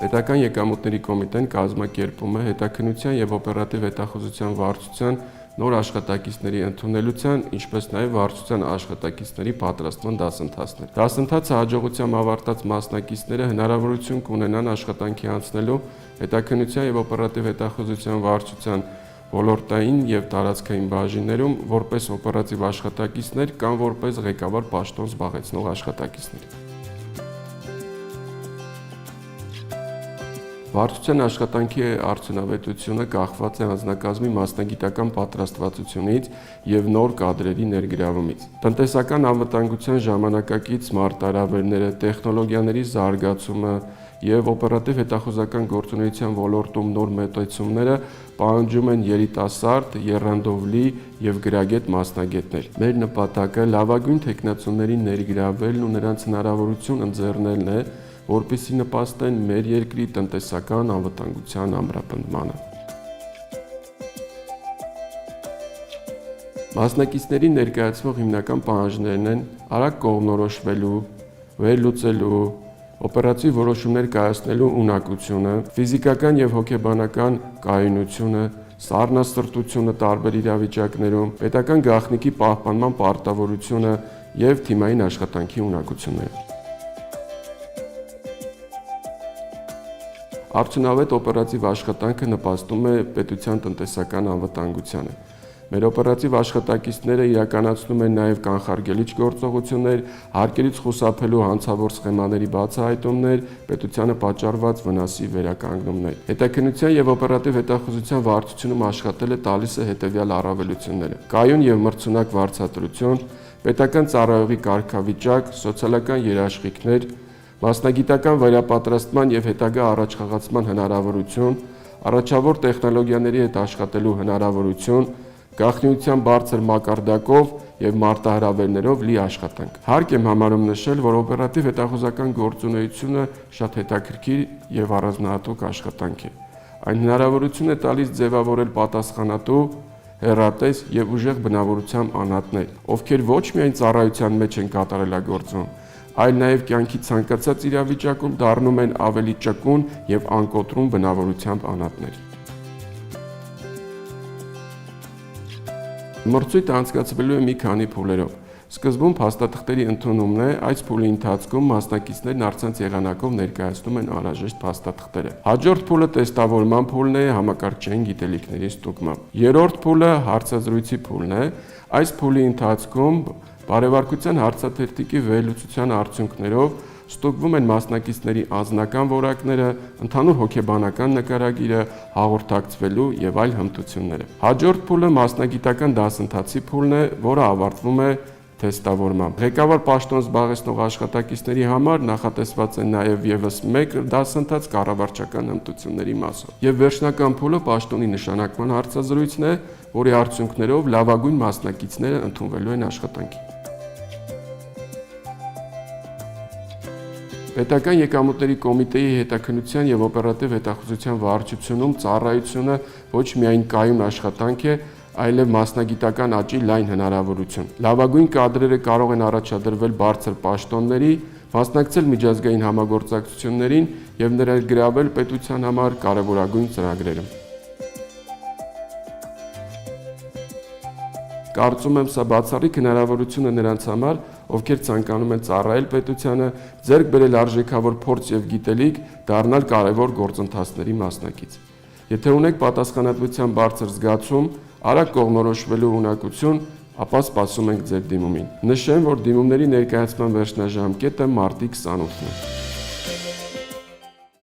Պետական եկամուտների կոմիտեն կազմակերպում է հետաքննության եւ օպերատիվ հետախուզության վարչության նոր աշխատակիցների ընդունելության, ինչպես նաև վարչության աշխատակիցների պատրաստման դասընթացներ։ Դասընթացը հաջողությամբ ավարտած մասնակիցները հնարավորություն կունենան աշխատանքի անցնելու հետաքննության եւ օպերատիվ հետախուզության վարչության ոլորտային եւ տարածքային բաժիններում որպես օպերատիվ աշխատակիցներ կամ որպես ղեկավար պաշտոն զբաղեցնող աշխատակիցներ։ Վարչության աշխատանքի արդյունավետությունը կախված է անձնակազմի մասնագիտական պատրաստվածությունից եւ նոր կադրերի ներգրավումից։ Տնտեսական անվտանգության ժամանակակից մարտահրավերները, տեխնոլոգիաների զարգացումը եւ օպերատիվ հետախուզական գործունեության ոլորտում նոր մոտեցումները պահանջում են երիտասարդ, եռանդով լի եւ գրագետ մասնագետներ։ Մեր նպատակը լավագույն թեկնածուների ներգրավելն ու նրանց հնարավորություն ընձեռնելն է, որպեսզի նպաստեն մեր երկրի տնտեսական անվտանգության ամրապնդմանը։ Մասնակիցների ներկայացվող հիմնական պահանջներն են արագ կողմնորոշվելու, վերլուծելու, օպերատիվ որոշումներ կայացնելու ունակությունը, ֆիզիկական եւ հոգեբանական կայունությունը, սառնասրտությունը տարբեր իրավիճակներում, պետական գաղտնիքի պահպանման պարտավորությունը եւ թիմային աշխատանքի ունակությունները։ Արդյունավետ օպերատիվ աշխատանքը նպաստում է պետության տնտեսական անվտանգությանը։ Մեր օպերատիվ աշխատակիցները իրականացնում են նաև կանխարգելիչ գործողություններ, հարկերից խուսափելու հանցավոր սխեմաների բացահայտումներ, պետությանը պատճառված վնասի վերականգնումներ։ Հետաքննության եւ օպերատիվ հետախուզության վարչությունում աշխատելը տալիս է հետեւյալ առավելությունները. կայուն եւ մրցունակ վարձատրություն, պետական ծառայողի կարգավիճակ, սոցիալական երաշխիքներ, մասնագիտական վերապատրաստման եւ հետագա առաջխաղացման հնարավորություն, առաջավոր տեխնոլոգիաների հետ աշխատելու հնարավորություն, գաղտնիության բարձր մակարդակով եւ մարտահրավերներով լի աշխատանք։ Հարկ եմ համարում նշել, որ օպերատիվ հետախուզական գործունեությունը շատ հետաքրքիր եւ առանձնահատուկ աշխատանք է։ Այն հնարավորություն է տալիս ձևավորել պատասխանատու, հեռատես եւ ուժեղ բնավորությամբ անհատներ, ովքեր ոչ միայն ծառայության մեջ են կատարելագործվում, այլ նաև կյանքի ցանկացած իրավիճակում դառնում են ավելի ճկուն եւ անկոտրում բնավորությամբ անհատներ։ Մրցույթը անցկացվելու է մի քանի փուլերով։ Սկզբում փաստաթղթերի ընդունումն է, այս փուլի ընթացքում մասնակիցներն առցանց եղանակով ներկայացնում են անհրաժեշտ փաստաթղթերը։ Հաջորդ փուլը տեստավորման փուլն է համակարգչային գիտելիքների ստուգմամբ։ Երրորդ փուլը հարցազրույցի փուլն է։ Այս փուլի ընթացքում բարեվարկության հարցաթերթիկի վերլուծության արդյունքներով ստուգվում են մասնակիցների անձնական որակները, ընդհանուր հոգեբանական նկարագիրը, հաղորդակցվելու եւ այլ հմտությունները։ Հաջորդ փուլը մասնագիտական դասընթացի փուլն է, որը ավարտվում է թեստավորմամբ։ Ղեկավար պաշտոն զբաղեցնող աշխատակիցների համար նախատեսված է նաև եւս մեկ դասընթաց կառավարչական հմտությունների մասով։ Եվ վերջնական փուլը պաշտոնի նշանակման հարցազրույցն է, որի արդյունքներով լավագույն մասնակիցները ընդունվելու են աշխատանքի։ Պետական եկամուտների կոմիտեի հետաքննության եւ օպերատիվ հետախուզության վարչությունում ծառայությունը ոչ միայն կայուն աշխատանք է, այլև մասնագիտական աճի լայն հնարավորություն։ Լավագույն կադրերը կարող են առաջադրվել բարձր պաշտոնների, մասնակցել միջազգային համագործակցություններին եւ ներգրավել պետության համար կարևորագույն ծրագրերում։ Կարծում եմ, սա բացառիկ հնարավորություն է նրանց համար, ովքեր ցանկանում են ծառայել պետությանը, ձեռք բերել արժեքավոր փորձ եւ գիտելիք, դառնալ կարևոր գործընթացների մասնակից։ Եթե ունեք պատասխանատվության բարձր զգացում, արագ կողմնորոշվելու ունակություն, ապա սպասում ենք ձեր դիմումին։ Նշեմ, որ դիմումների ներկայացման վերջնաժամկետը մարտի 28-ն է։